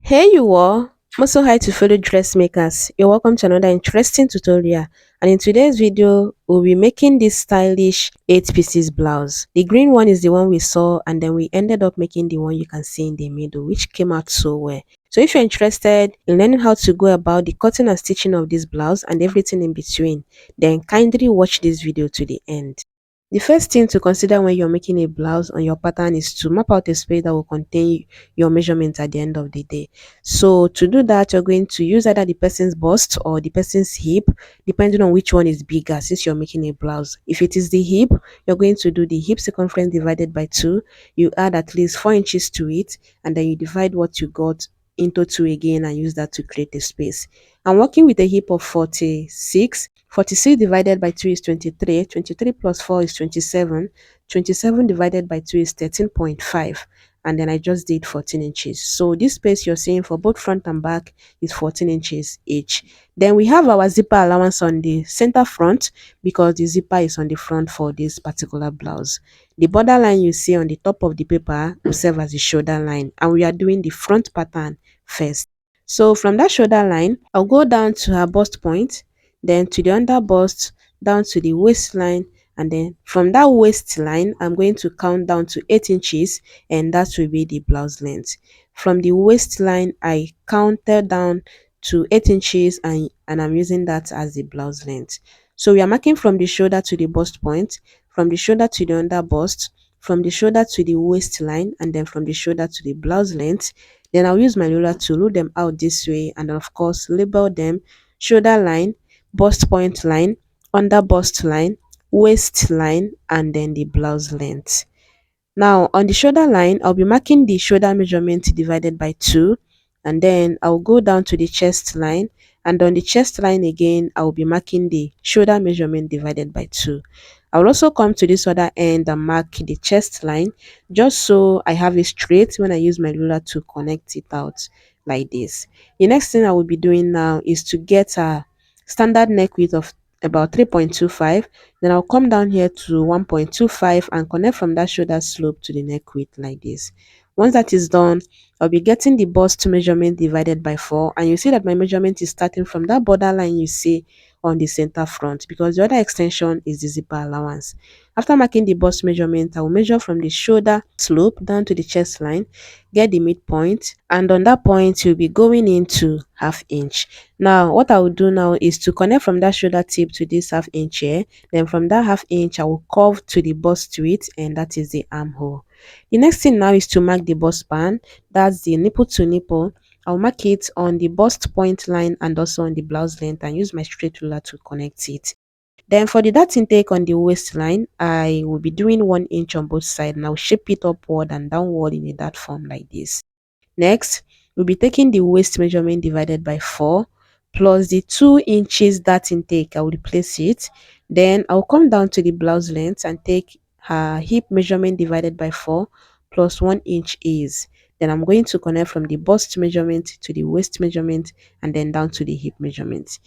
Hey you all, I'm so hi to fellow dressmakers. You're welcome to another interesting tutorial. And in today's video, we'll be making this stylish 8 pieces blouse. The green one is the one we saw, and then we ended up making the one you can see in the middle, which came out so well. So if you're interested in learning how to go about the cutting and stitching of this blouse and everything in between, then kindly watch this video to the end. The first thing to consider when you're making a blouse on your pattern is to map out a space that will contain your measurements at the end of the day. So to do that, you're going to use either the person's bust or the person's hip, depending on which one is bigger since you're making a blouse. If it is the hip, you're going to do the hip circumference divided by 2. You add at least 4 inches to it, and then you divide what you got into 2 again and use that to create a space. I'm working with a hip of 46. 46 divided by 2 is 23. 23 plus 4 is 27. 27 divided by 2 is 13.5, and then I just did 14 inches. So this space you're seeing for both front and back is 14 inches each. Then we have our zipper allowance on the center front because the zipper is on the front for this particular blouse. The border line you see on the top of the paper will serve as the shoulder line, and we are doing the front pattern first. So from that shoulder line, I'll go down to her bust point, then to the under bust, down to the waistline, and then from that waistline, I'm going to count down to 8 inches, and that will be the blouse length. From the waistline, I counted down to 8 inches, and I'm using that as the blouse length. So we are marking from the shoulder to the bust point, from the shoulder to the under bust, from the shoulder to the waistline, and then from the shoulder to the blouse length. Then I'll use my ruler to rule them out this way, and of course label them: shoulder line, bust point line, under bust line, waistline, and then the blouse length. Now on the shoulder line, I'll be marking the shoulder measurement divided by 2, and then I'll go down to the chest line, and on the chest line again, I'll be marking the shoulder measurement divided by 2. I'll also come to this other end and mark the chest line just so I have it straight when I use my ruler to connect it out like this. The next thing I will be doing now is to get a standard neck width of about 3.25. Then I'll come down here to 1.25 and connect from that shoulder slope to the neck width like this. Once that is done, I'll be getting the bust measurement divided by 4, and you see that my measurement is starting from that border line you see on the center front because the other extension is the zipper allowance. After marking the bust measurement, I will measure from the shoulder slope down to the chest line, get the midpoint, and on that point you'll be going into half inch. Now what I will do now is to connect from that shoulder tip to this half inch here. Then from that half inch I will curve to the bust width, and that is the armhole. The next thing now is to mark the bust span. That's the nipple to nipple. I'll mark it on the bust point line and also on the blouse length, and use my straight ruler to connect it. Then for the dart intake on the waistline, I will be doing 1 inch on both sides, and I'll shape it upward and downward in a dart form like this. Next, we'll be taking the waist measurement divided by 4 plus the 2 inches dart intake. I will replace it. Then I'll come down to the blouse length and take her hip measurement divided by 4 plus 1 inch is. Then I'm going to connect from the bust measurement to the waist measurement and then down to the hip measurement.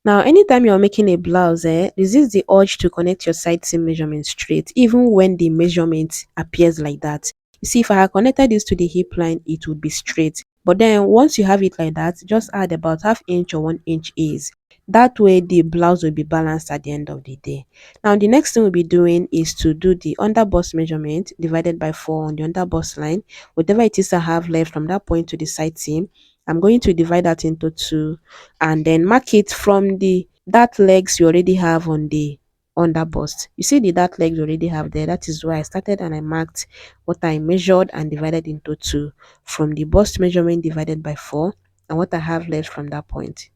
Now, anytime you're making a blouse, resist the urge to connect your side seam measurement straight, even when the measurement appears like that. You see, if I had connected this to the hip line, it would be straight. But then once you have it like that, just add about half inch or 1 inch is. That way, the blouse will be balanced at the end of the day. Now, the next thing we'll be doing is to do the under bust measurement divided by 4 on the under bust line. Whatever it is I have left from that point to the side seam, I'm going to divide that into 2 and then mark it from the dart legs you already have on the under bust. You see the dart legs you already have there. That is where I started, and I marked what I measured and divided into 2 from the bust measurement divided by 4 and what I have left from that point.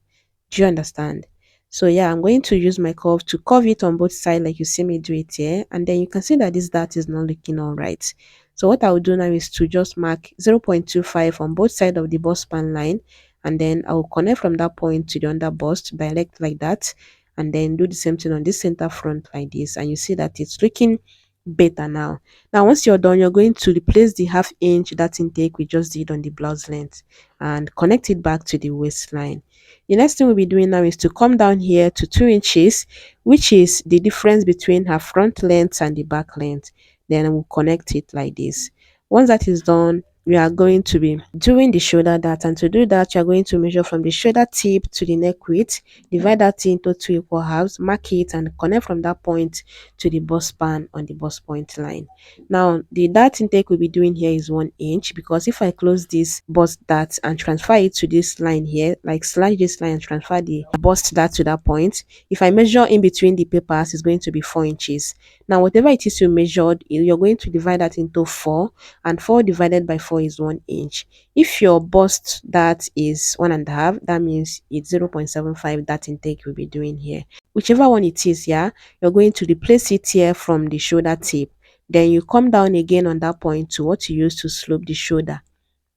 Do you understand? So yeah, I'm going to use my curve to curve it on both sides like you see me do it here, and then you can see that this dart is not looking all right. So what I will do now is to just mark 0.25 on both sides of the bust span line, and then I will connect from that point to the under bust direct like that, and then do the same thing on this center front like this, and you see that it's looking better now. Now once you're done, you're going to replace the half inch that intake we just did on the blouse length and connect it back to the waistline. The next thing we'll be doing now is to come down here to 2 inches, which is the difference between her front length and the back length. Then we'll connect it like this. Once that is done, we are going to be doing the shoulder dart, and to do that you are going to measure from the shoulder tip to the neck width, divide that into two equal halves, mark it and connect from that point to the bust span on the bust point line. Now the dart intake we'll be doing here is 1 inch, because if I close this bust dart and transfer it to this line here, like slash this line and transfer the bust dart to that point, if I measure in between the papers, it's going to be 4 inches. Now whatever it is you measured, you're going to divide that into 4, and 4 divided by 4 is 1 inch. If your bust that is 1.5, that means it's 0.75 that intake you'll be doing here. Whichever one it is, yeah, you're going to replace it here from the shoulder tip. Then you come down again on that point to what you use to slope the shoulder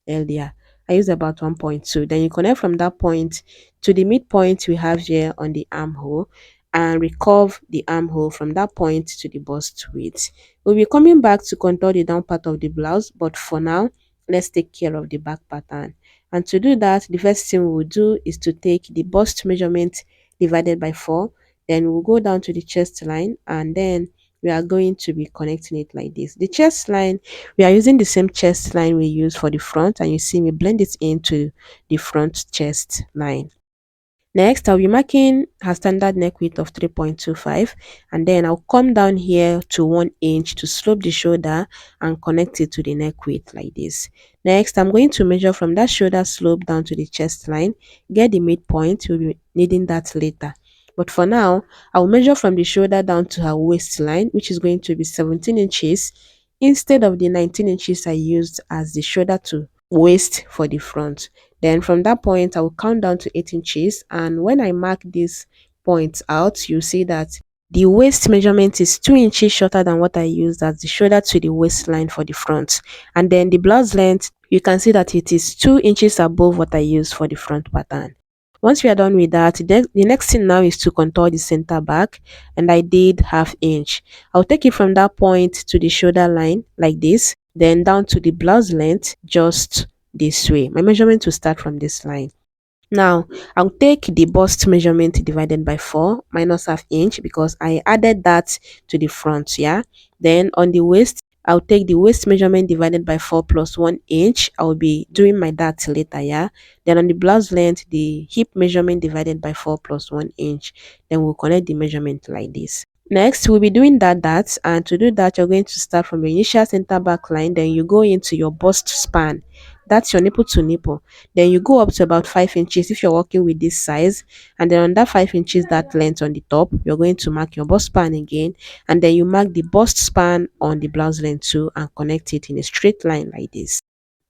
earlier. I used about 1.2. Then you connect from that point to the midpoint we have here on the armhole, and recurve the armhole from that point to the bust width. We'll be coming back to contour the down part of the blouse, but for now, let's take care of the back pattern. And to do that, the first thing we'll do is to take the bust measurement divided by 4. Then we'll go down to the chest line, and then we are going to be connecting it like this. The chest line, we are using the same chest line we use for the front, and you see me blend it into the front chest line. Next, I'll be marking her standard neck width of 3.25, and then I'll come down here to 1 inch to slope the shoulder and connect it to the neck width like this. Next, I'm going to measure from that shoulder slope down to the chest line, get the midpoint. We'll be needing that later. But for now, I'll measure from the shoulder down to her waistline, which is going to be 17 inches instead of the 19 inches I used as the shoulder to waist for the front. Then from that point, I will count down to 8 inches. And when I mark these points out, you see that the waist measurement is 2 inches shorter than what I used as the shoulder to the waistline for the front. And then the blouse length, you can see that it is 2 inches above what I used for the front pattern. Once we are done with that, the next thing now is to contour the center back, and I did half inch. I'll take it from that point to the shoulder line like this, then down to the blouse length just this way. My measurement will start from this line. Now, I'll take the bust measurement divided by 4 minus half inch, because I added that to the front, yeah. Then on the waist, I'll take the waist measurement divided by 4 plus 1 inch. I'll be doing my that later, yeah. Then on the blouse length, the hip measurement divided by 4 plus 1 inch. Then we'll connect the measurement like this. Next, we'll be doing that, and to do that, you're going to start from your initial center back line, then you go into your bust span. That's your nipple to nipple. Then you go up to about 5 inches if you're working with this size, and then on that 5 inches, that length on the top, you're going to mark your bust span again, and then you mark the bust span on the blouse length too, and connect it in a straight line like this.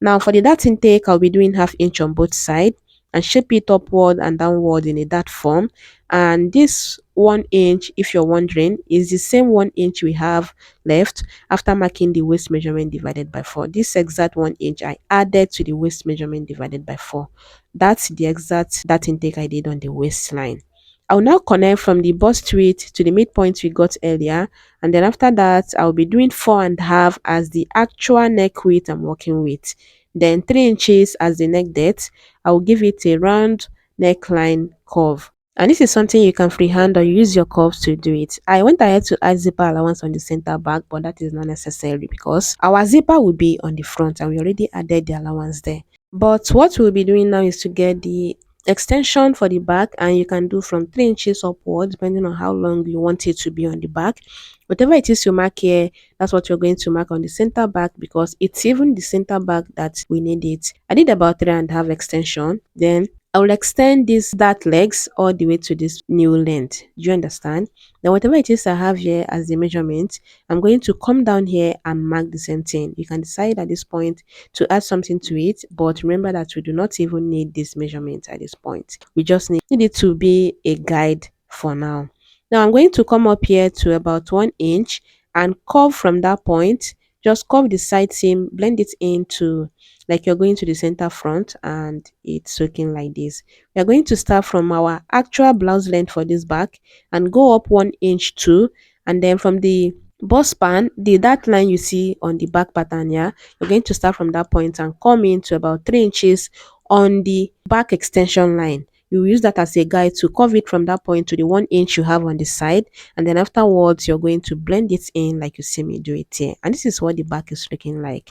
Now for the dart intake, I'll be doing half inch on both sides and shape it upward and downward in a dart form. And this 1 inch, if you're wondering, is the same 1 inch we have left after marking the waist measurement divided by 4. This exact 1 inch I added to the waist measurement divided by 4. That's the exact dart intake I did on the waistline. I'll now connect from the bust width to the midpoint we got earlier, and then after that I'll be doing 4.5 as the actual neck width I'm working with, then 3 inches as the neck depth. I'll give it a round neckline curve, and this is something you can freehand or use your curves to do it. I went ahead to add zipper allowance on the center back, but that is not necessary because our zipper will be on the front and we already added the allowance there. But what we'll be doing now is to get the extension for the back, and you can do from 3 inches upward depending on how long you want it to be on the back. Whatever it is you mark here, that's what you're going to mark on the center back, because it's even the center back that we need it. I did about 3.5 extension. Then I will extend this dart legs all the way to this new length. Do you understand? Then whatever it is I have here as the measurement, I'm going to come down here and mark the same thing. You can decide at this point to add something to it, but remember that we do not even need this measurement at this point. We just need it to be a guide for now. Now I'm going to come up here to about 1 inch and curve from that point. Just curve the side seam, blend it into like you're going to the center front, and it's looking like this. We are going to start from our actual blouse length for this back and go up 1 inch too, and then from the bust span, the that line you see on the back pattern here, you're going to start from that point and come in to about 3 inches on the back extension line. You use that as a guide to curve it from that point to the 1 inch you have on the side, and then afterwards you're going to blend it in like you see me do it here. And this is what the back is looking like.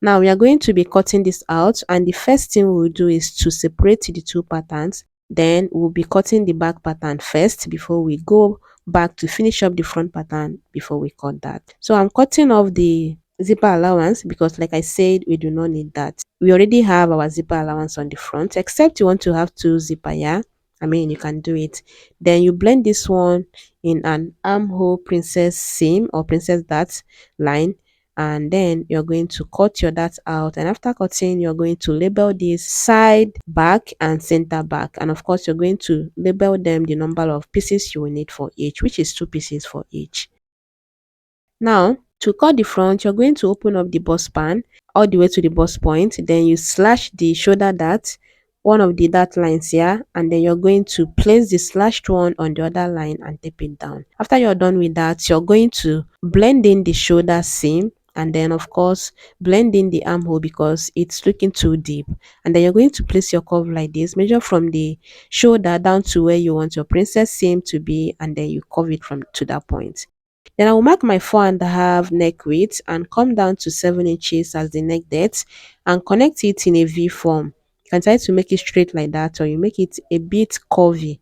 Now we are going to be cutting this out, and the first thing we'll do is to separate the two patterns. Then we'll be cutting the back pattern first before we go back to finish up the front pattern before we cut that. So I'm cutting off the zipper allowance because like I said, we do not need that. We already have our zipper allowance on the front, except you want to have two zipper, yeah. I mean, you can do it. Then you blend this one in an armhole princess seam or princess dart line, and then you're going to cut your dart out, and after cutting you're going to label this side, back and center back, and of course you're going to label them the number of pieces you will need for each, which is 2 pieces for each. Now, to cut the front, you're going to open up the bust span all the way to the bust point. Then you slash the shoulder dart, one of the dart lines here, and then you're going to place the slashed one on the other line and tape it down. After you're done with that, you're going to blend in the shoulder seam, and then of course blend in the armhole because it's looking too deep. And then you're going to place your curve like this, measure from the shoulder down to where you want your princess seam to be, and then you curve it from to that point. Then I will mark my 4.5 neck width and come down to 7 inches as the neck depth and connect it in a V form. You can try to make it straight like that, or you make it a bit curvy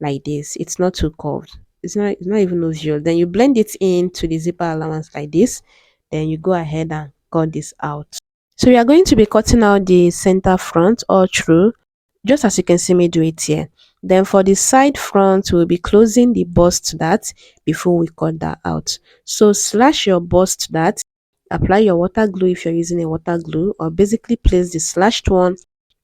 like this. It's not too curved. It's not even obvious. Then you blend it into the zipper allowance like this. Then you go ahead and cut this out. So we are going to be cutting out the center front all through, just as you can see me do it here. Then for the side front, we'll be closing the bust dart before we cut that out. So slash your bust dart, apply your water glue if you're using a water glue, or basically place the slashed one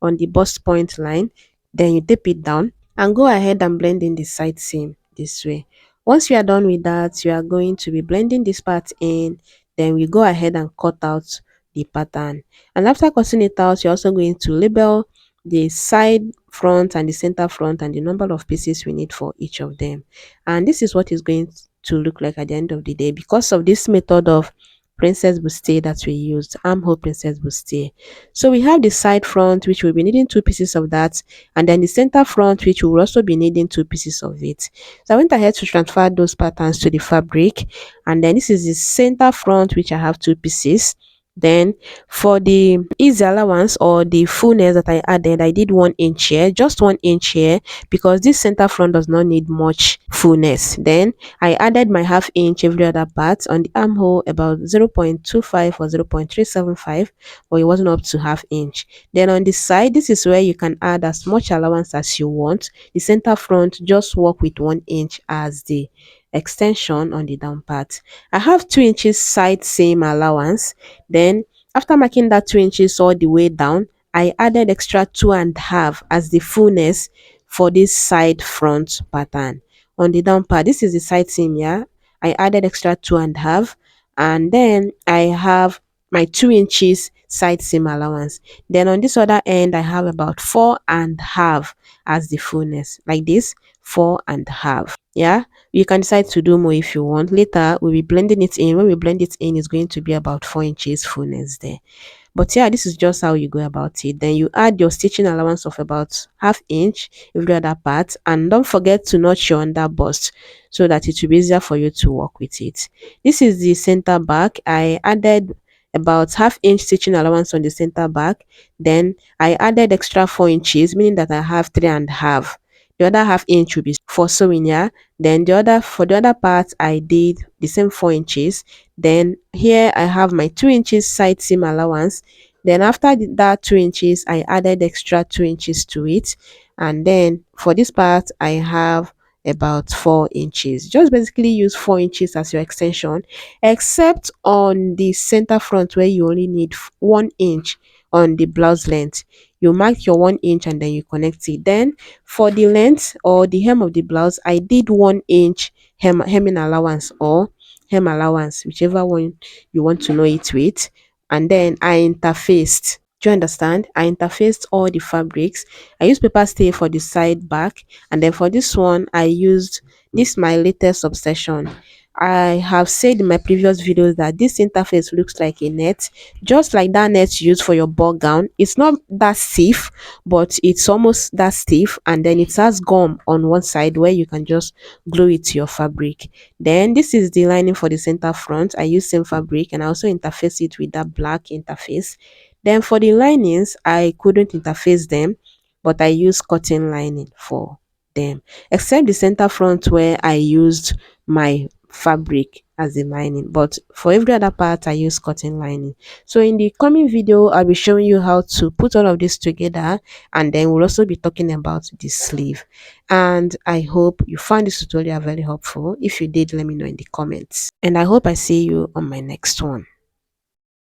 on the bust point line. Then you tape it down and go ahead and blend in the side seam this way. Once you are done with that, you are going to be blending this part in. Then we go ahead and cut out the pattern. And after cutting it out, you're also going to label the side front and the center front and the number of pieces we need for each of them. And this is what is going to look like at the end of the day because of this method of princess bustier that we used, armhole princess bustier. So we have the side front, which will be needing 2 pieces of that, and then the center front, which will also be needing 2 pieces of it. So I went ahead to transfer those patterns to the fabric, and then this is the center front, which I have 2 pieces. Then for the easy allowance or the fullness that I added, I did 1 inch here, just 1 inch here, because this center front does not need much fullness. Then I added my half inch every other part on the armhole, about 0.25 or 0.375, but it wasn't up to half inch. Then on the side, this is where you can add as much allowance as you want. The center front, just work with 1 inch as the extension on the down part. I have 2 inches side seam allowance. Then after marking that 2 inches all the way down, I added extra 2.5 as the fullness for this side front pattern. On the down part, this is the side seam, yeah. I added extra 2.5, and then I have my 2 inches side seam allowance. Then on this other end, I have about 4.5 as the fullness, like this, 4.5. Yeah, you can decide to do more if you want. Later we'll be blending it in. When we blend it in, it's going to be about 4 inches fullness there. But yeah, this is just how you go about it. Then you add your stitching allowance of about half inch every other part, and don't forget to notch your under bust so that it will be easier for you to work with it. This is the center back. I added about half inch stitching allowance on the center back. Then I added extra 4 inches, meaning that I have 3.5. The other half inch will be for sewing, yeah. Then for the other part, I did the same 4 inches. Then here I have my 2 inches side seam allowance. Then after that 2 inches, I added extra 2 inches to it. And then for this part, I have about 4 inches. Just basically use 4 inches as your extension, except on the center front where you only need 1 inch on the blouse length. You mark your 1 inch and then you connect it. Then for the length or the hem of the blouse, I did 1 inch hemming allowance or hem allowance, whichever one you want to know it with. And then I interfaced. Do you understand? I interfaced all the fabrics. I used paper stay for the side back, and then for this one I used This is my latest obsession. I have said in my previous videos that this interface looks like a net, just like that net you use for your ball gown. It's not that stiff, but it's almost that stiff, and then it has gum on one side where you can just glue it to your fabric. Then this is the lining for the center front. I use same fabric, and I also interface it with that black interface. Then for the linings, I couldn't interface them, but I use cotton lining for them, except the center front where I used my fabric as the lining, but for every other part I use cotton lining. So in the coming video, I'll be showing you how to put all of this together, and then we'll also be talking about the sleeve. And I hope you found this tutorial very helpful. If you did, let me know in the comments, and I hope I see you on my next one.